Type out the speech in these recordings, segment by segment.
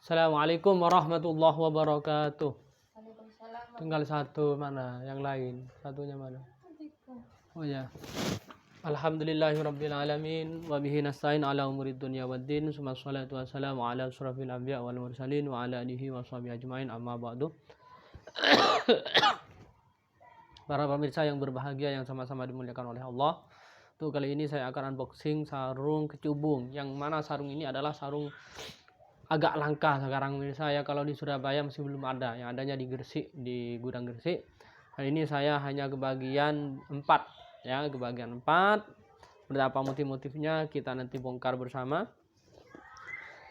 Assalamualaikum warahmatullahi wabarakatuh. Waalaikumsalam. Tinggal satu, mana yang lain? Satunya mana? Oh ya. Alhamdulillahirabbil alamin wa bihi nasta'in ala umurid dunya waddin. Wassalatu wassalamu ala asyrafil anbiya wal mursalin wa ala alihi washabihi ajmain, amma ba'du. Para pemirsa yang berbahagia yang sama-sama dimuliakan oleh Allah. Tuh, kali ini saya akan unboxing sarung kecubung, yang mana sarung ini adalah sarung agak langka sekarang pemirsa ya. Kalau di Surabaya masih belum ada, yang adanya di Gresik, di gudang Gresik. Kali ini saya hanya kebagian 4 ya, kebagian 4. Berapa motif-motifnya kita nanti bongkar bersama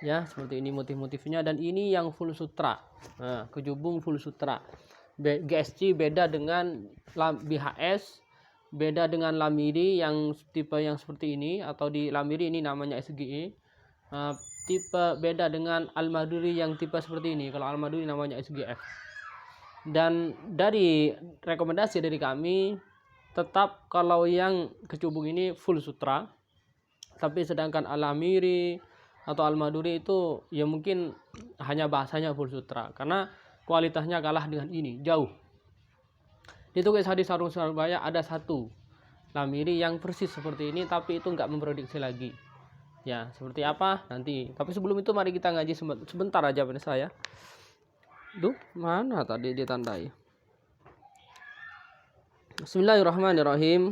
ya. Seperti ini motif-motifnya, dan ini yang full sutra. Nah, kecubung full sutra. GSC beda dengan BHS, beda dengan Lamiri yang tipe yang seperti ini, atau di Lamiri ini namanya SGE. Tipe beda dengan Al-Maduri yang tipe seperti ini. Kalau Al-Maduri namanya SGF. Dan dari rekomendasi dari kami, tetap kalau yang kecubung ini full sutra. Tapi sedangkan Al-Lamiri atau Al-Maduri itu ya mungkin hanya bahasanya full sutra, karena kualitasnya kalah dengan ini jauh. Ditulis di sarung Surabaya ada satu Lamiri yang persis seperti ini, tapi itu nggak memproduksi lagi. Ya, seperti apa nanti. Tapi sebelum itu mari kita ngaji sebentar aja pada saya. Duh, mana tadi ditandai? Bismillahirrahmanirrahim.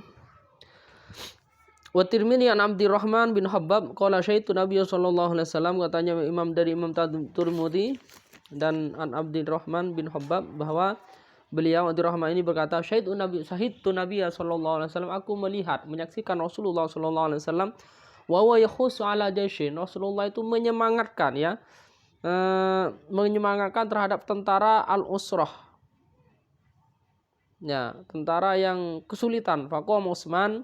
Wa Tirmidzi an Abdurrahman bin Habbab qala syaitu Nabi sallallahu alaihi wasallam, katanya Imam dari Imam Tirmidzi dan an Abdurrahman bin Habbab bahwa beliau Abdurrahman ini berkata, syaitu Nabi sallallahu alaihi wasallam, aku melihat menyaksikan Rasulullah sallallahu alaihi wasallam wa huwa yakhussu ala jaishin. Rasulullah itu menyemangatkan ya, menyemangatkan terhadap tentara al-usrah. Ya, tentara yang kesulitan. Faqama Utsman,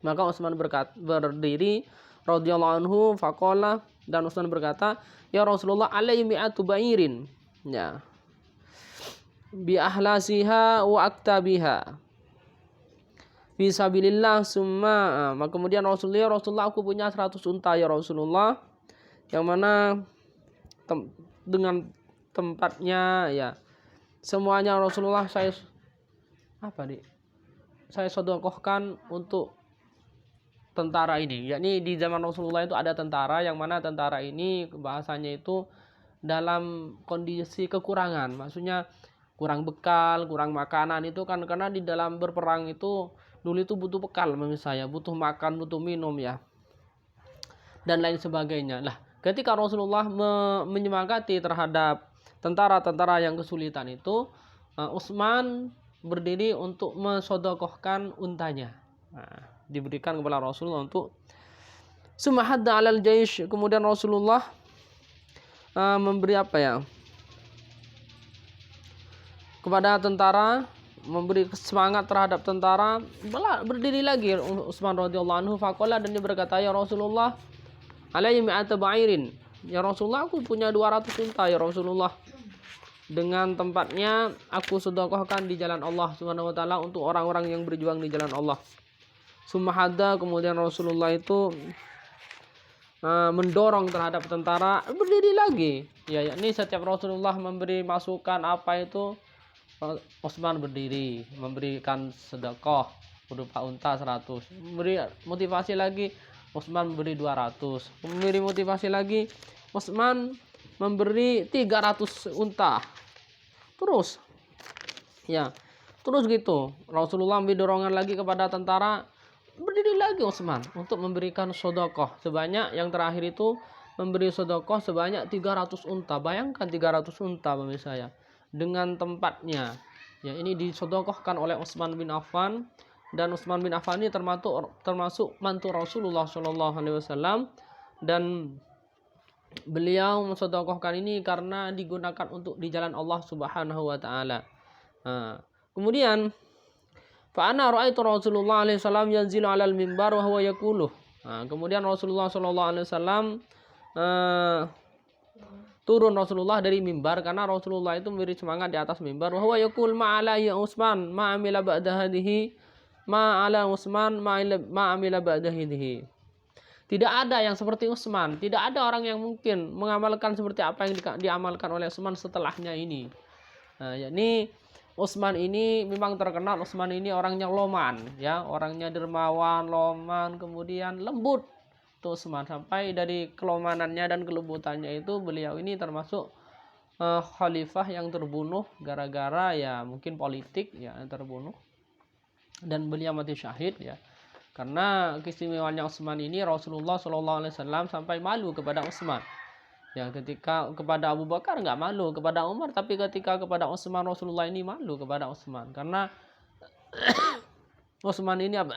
maka Utsman berdiri radhiyallahu anhu, faqala, dan Utsman berkata, ya Rasulullah, alayhi mi'atu ba'irin. Ya. Bi ahlasiha wa aktabiha. Fisabilillah summa. Kemudian Rasulullah, aku punya 100 unta ya Rasulullah, yang mana dengan tempatnya ya semuanya Rasulullah saya sedekahkan untuk tentara ini. Yakni di zaman Rasulullah itu ada tentara, yang mana tentara ini bahasanya itu dalam kondisi kekurangan, maksudnya kurang bekal, kurang makanan itu kan, karena di dalam berperang itu dulu itu butuh bekal misalnya, butuh makan, butuh minum ya, dan lain sebagainya. Lah, ketika Rasulullah menyemangati terhadap tentara-tentara yang kesulitan itu, Utsman berdiri untuk mensedekahkan untanya. Nah, diberikan kepada Rasulullah untuk sumahadda alal jaish. Kemudian Rasulullah memberi apa ya, kepada tentara, memberi semangat terhadap tentara. Berdiri lagi Utsman radhiyallahu anhu, faqala, dan dia berkata, ya Rasulullah, alayhi mi'atu ba'irin. Ya Rasulullah, aku punya 200 unta ya Rasulullah. Dengan tempatnya aku sedekahkan di jalan Allah Subhanahu wa taala untuk orang-orang yang berjuang di jalan Allah. Sumahada, kemudian Rasulullah itu mendorong terhadap tentara, berdiri lagi. Ya, yakni setiap Rasulullah memberi masukan apa itu, Utsman berdiri memberikan sedekah berupa unta 100. Memberi motivasi lagi, Utsman memberi 200. Memberi motivasi lagi, Utsman memberi 300 unta. Terus ya, terus gitu Rasulullah memberi dorongan lagi kepada tentara, berdiri lagi Utsman untuk memberikan sedekah sebanyak, yang terakhir itu memberi sedekah sebanyak 300 unta. Bayangkan 300 unta pemirsa ya, dengan tempatnya. Ya, ini disedekahkan oleh Utsman bin Affan, dan Utsman bin Affan ini termasuk mantu Rasulullah Shallallahu alaihi wasallam, dan beliau mensedekahkan ini karena digunakan untuk di jalan Allah Subhanahu wa taala. Kemudian fa ana ra'aitu Rasulullah alaihi wasallam yanzilu 'alal mimbar wa huwa yaqulu. Kemudian Rasulullah sallallahu alaihi wasallam turun Rasulullah dari mimbar, karena Rasulullah itu memberi semangat di atas mimbar. Wa huwa yaqul ma'ala ya Utsman ma amila ba'da hadhihi ma ala Utsman ma amila ba'da hadhihi. Tidak ada yang seperti Utsman, tidak ada orang yang mungkin mengamalkan seperti apa yang diamalkan oleh Utsman setelahnya ini. Nah, yakni Utsman ini memang terkenal, Utsman ini orangnya loman, ya, orangnya dermawan, loman, kemudian lembut. Tuh Utsman, sampai dari kelomanannya dan kelembutannya itu beliau ini termasuk khalifah yang terbunuh gara-gara ya mungkin politik ya, terbunuh, dan beliau mati syahid ya. Karena keistimewanya Utsman ini, Rasulullah SAW sampai malu kepada Utsman. Ya, ketika kepada Abu Bakar nggak malu, kepada Umar, tapi ketika kepada Utsman, Rasulullah ini malu kepada Utsman. Karena Utsman ini apa?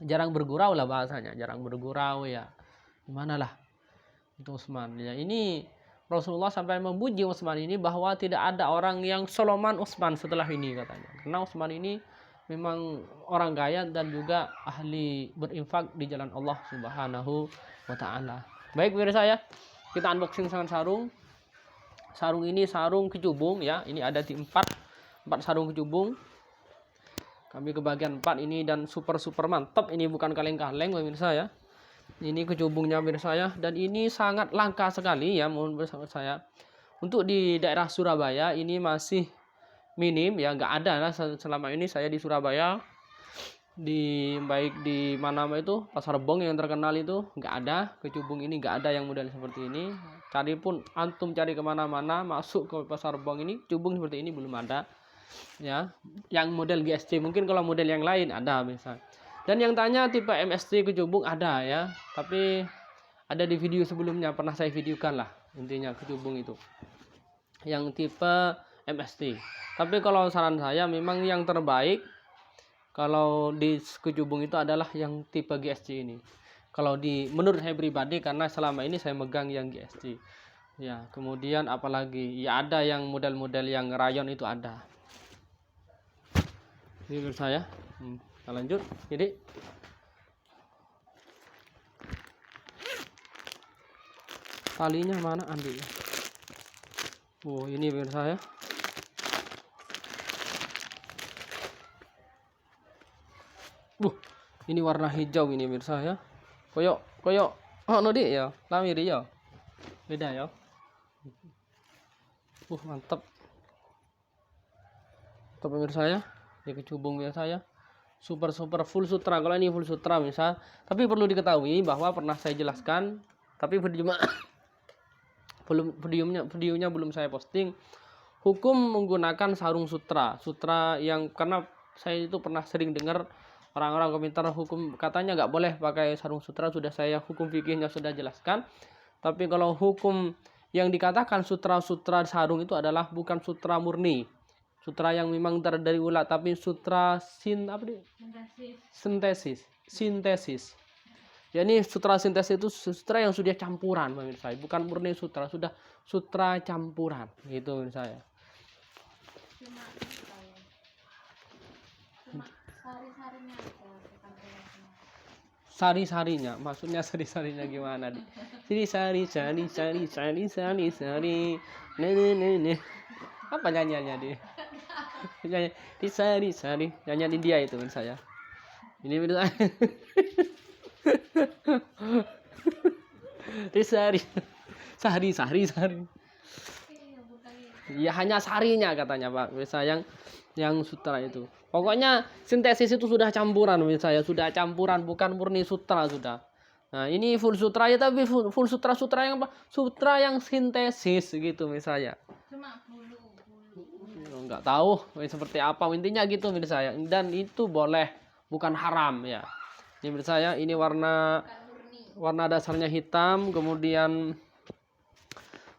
Jarang bergurau lah bahasanya, jarang bergurau ya. Gimana lah itu Utsman. Ya, ini Rasulullah sampai memuji Utsman ini bahwa tidak ada orang yang soloman Utsman setelah ini katanya. Karena Utsman ini memang orang kaya dan juga ahli berinfak di jalan Allah Subhanahu wa taala. Baik pemirsa ya, kita unboxing dengan sarung. Sarung ini sarung kecubung ya. Ini ada di 4 sarung kecubung. Kami ke bagian 4 ini dan super mantap. Ini bukan kaleng-kaleng pemirsa ya. Ini kecubungnya pemirsa ya, dan ini sangat langka sekali ya menurut saya. Untuk di daerah Surabaya ini masih minim ya, nggak ada lah selama ini saya di Surabaya, baik di mana itu Pasar Bong yang terkenal itu nggak ada kecubung ini, nggak ada yang model seperti ini. Cari pun antum cari kemana-mana, masuk ke Pasar Bong ini kecubung seperti ini belum ada ya. Yang model GSC mungkin, kalau model yang lain ada misal. Dan yang tanya tipe MST kecubung ada ya, tapi ada di video sebelumnya pernah saya videokan lah intinya kecubung itu yang tipe MST. Tapi kalau saran saya memang yang terbaik kalau di kecubung itu adalah yang tipe GSC ini. Kalau menurut saya pribadi, karena selama ini saya megang yang GSC. Ya, kemudian apalagi ya ada yang model-model yang rayon itu ada. Ini menurut saya. Kita lanjut. Jadi talinya mana ambil? Oh, ini pemirsa ya. Ini warna hijau ini pemirsa ya. Koyok oh dik ya, lamir ya. Beda ya. Mantap. Mantap pemirsa ya. Ini kecubung pemirsa ya. Super full sutra. Kalau ini full sutra misal, tapi perlu diketahui bahwa pernah saya jelaskan, tapi videonya belum saya posting, hukum menggunakan sarung sutra yang, karena saya itu pernah sering dengar orang-orang komentar hukum katanya nggak boleh pakai sarung sutra. Sudah saya hukum fikihnya sudah jelaskan, tapi kalau hukum yang dikatakan sutra sarung itu adalah bukan sutra murni, sutra yang memang terdiri ulat, tapi sutra sintesis. Ya, ini sutra sintesis itu sutra yang sudah campuran pemirsa, bukan murni sutra, sudah sutra campuran gitu pemirsa ya. Sari-sarinya, maksudnya sari-sarinya gimana nih? Sari. Nih. Apa nyanyiannya dia? Di sari nyanyian India itu kan saya. Ini betul. Di sari. Ya hanya sarinya katanya Pak. Misalnya yang sutra itu. Pokoknya sintesis itu sudah campuran misalnya, sudah campuran bukan murni sutra sudah. Nah, ini full sutra ya, tapi full sutra yang apa? Sutra yang sintesis gitu misalnya. Cuma bulu. Enggak tahu seperti apa intinya gitu menurut saya, dan itu boleh, bukan haram ya. Ini menurut saya ini warna dasarnya hitam, kemudian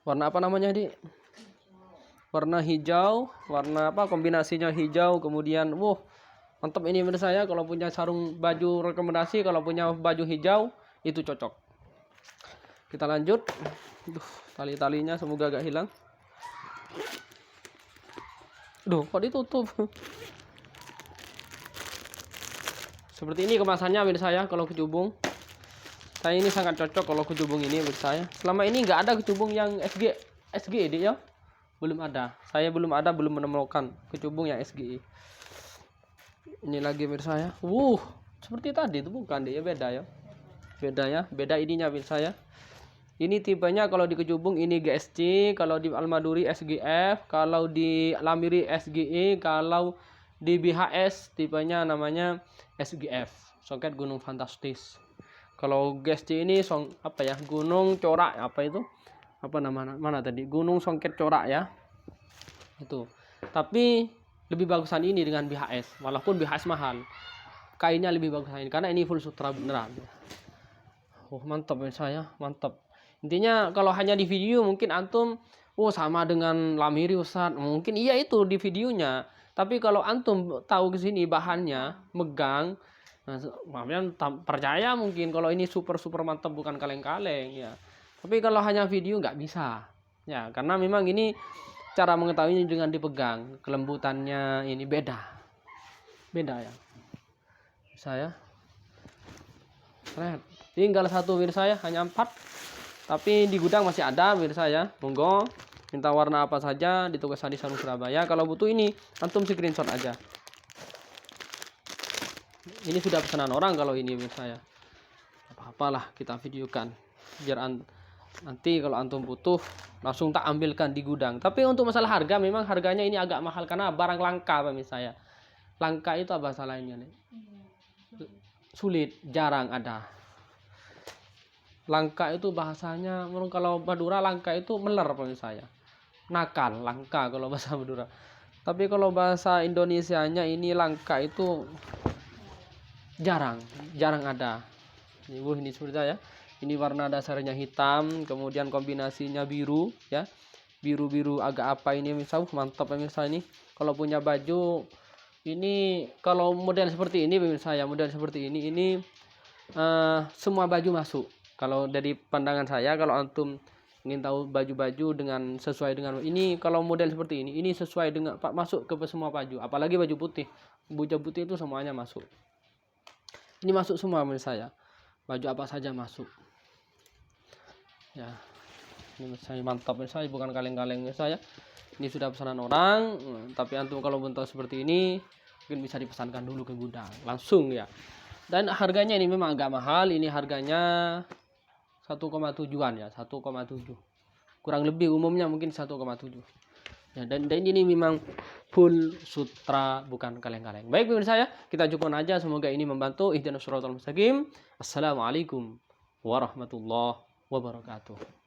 warna apa namanya di? Warna hijau, warna apa kombinasinya hijau, kemudian mantap ini menurut saya. Kalau punya sarung baju rekomendasi, kalau punya baju hijau itu cocok. Kita lanjut. Tali-talinya semoga gak hilang. Kok ditutup? Seperti ini kemasannya menurut saya kalau kecubung. Saya ini sangat cocok kalau kecubung ini menurut saya. Selama ini nggak ada kecubung yang SGD ya. Belum ada. Saya belum menemukan kecubung yang SGI. Ini lagi menurut saya. Seperti tadi itu bukan dia, beda ya. Beda ya, beda ininya pemirsa ya. Ini tipenya kalau di Kecubung ini GSC, kalau di Al-Maduri SGF, kalau di Lamiri SGE, kalau di BHS tipenya namanya SGF, soket gunung fantastis. Kalau GSC ini apa ya, gunung corak, apa itu? Apa mana tadi? Gunung songket corak ya. Itu. Tapi lebih bagusan ini dengan BHS, walaupun BHS mahal. Kainnya lebih bagus ini karena ini full sutra beneran. Oh, mantap ya saya, mantap. Intinya kalau hanya di video mungkin antum sama dengan Lamiri Ustaz. Mungkin iya itu di videonya. Tapi kalau antum tahu ke sini bahannya, megang, nah, maafnya percaya mungkin kalau ini super mantap, bukan kaleng-kaleng ya. Tapi kalau hanya video nggak bisa. Ya, karena memang ini cara mengetahuinya dengan dipegang, kelembutannya ini beda. Beda ya. Saya keren. Tinggal satu pemirsa ya, hanya 4. Tapi di gudang masih ada pemirsa ya. Monggo minta warna apa saja ditugas di Sarung Surabaya. Kalau butuh ini antum screenshot aja. Ini sudah pesanan orang kalau ini pemirsa ya. Apa-apalah kita videokan biar nanti kalau antum butuh langsung tak ambilkan di gudang. Tapi untuk masalah harga memang harganya ini agak mahal karena barang langka pemirsa ya. Langka itu apa salahnya nih? Sulit, jarang ada. Langka itu bahasanya kalau Madura langka itu meler pemirsa ya. Nakal, langka kalau bahasa Madura. Tapi kalau bahasa Indonesianya ini langka itu jarang ada. Ini seperti ya. Ini warna dasarnya hitam, kemudian kombinasinya biru ya. Biru-biru agak apa ini misalnya mantap pemirsa ini. Kalau punya baju ini, kalau model seperti ini pemirsa ya, model seperti ini semua baju masuk. Kalau dari pandangan saya, kalau antum ingin tahu baju-baju dengan sesuai dengan ini, kalau model seperti ini sesuai dengan masuk ke semua baju, apalagi baju putih. Baju putih itu semuanya masuk. Ini masuk semua menurut saya. Baju apa saja masuk. Ya. Ini saya mantap menurut saya, bukan kaleng-kaleng menurut saya. Ini sudah pesanan orang, tapi antum kalau bentuk seperti ini mungkin bisa dipesankan dulu ke gudang langsung ya. Dan harganya ini memang agak mahal. Ini harganya 1,7-an ya, 1,7. Kurang lebih umumnya mungkin 1,7. Ya, dan ini memang full sutra, bukan kaleng-kaleng. Baik pemirsa saya, kita cukupkan aja, semoga ini membantu. Ihdinas shiratal mustaqim. Assalamualaikum warahmatullahi wabarakatuh.